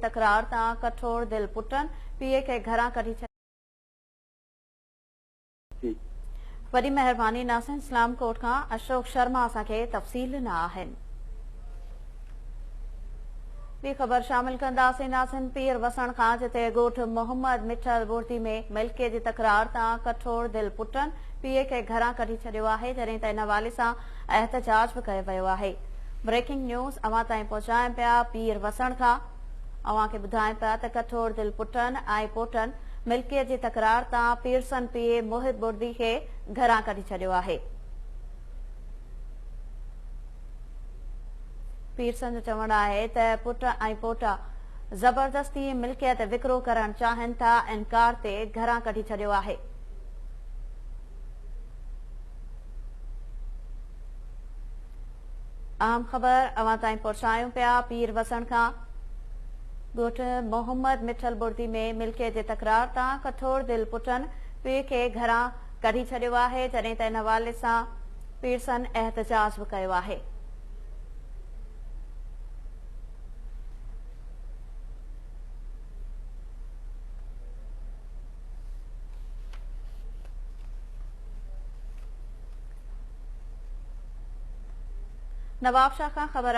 तकरार तां कठोर दिल पुटन पीए खे घरां कढी छॾियो। वॾी महिरबानी नासिन इस्लाम कोट खां अशोक शर्मा असांखे तफ़सील न आहिनि। ॿी ख़बर शामिल कंदासीं नासिन पीर वसण खां जिते ॻोठ मोहम्मद मिठल बुर्दी में मिल्कीअ जी तकरार तां कठोर दिल पुटन पीए खे घरां कढी छॾियो आहे जॾहिं त इन हवाले सां एहतजाज बि कयो वियो आहे। ब्रेकिंग न्यूज़ अवां ताईं पहुचायूं पिया पीर वसण खां। अवां खे ॿुधायूं पिया त कठोर दिल पुटन ऐं पोटन मिल्कीअ जी तकरार तां पीरसन पीए मोहित बुर्दी खे घरां कढी छॾियो आहे। पीरसन जो चवणु आहे त पुट ऐं पोटा ज़बरदस्ती मिल्कियत विकिरो करणु चाहिनि था, इनकार ते घरां कढी छॾियो आहे। अहम ख़बर अवां ताईं पहुचायूं पिया पीर वसण खां। ॻोठ मोहम्मद मिठल बुर्दी में मिल्कियत जी तकरार तां कठोर दिल पुटन पीउ खे घरां कढी छॾियो आहे जॾहिं त इन हवाले सां पीरसन एहतजाज बि कयो आहे। नवाबशाह खां ख़बर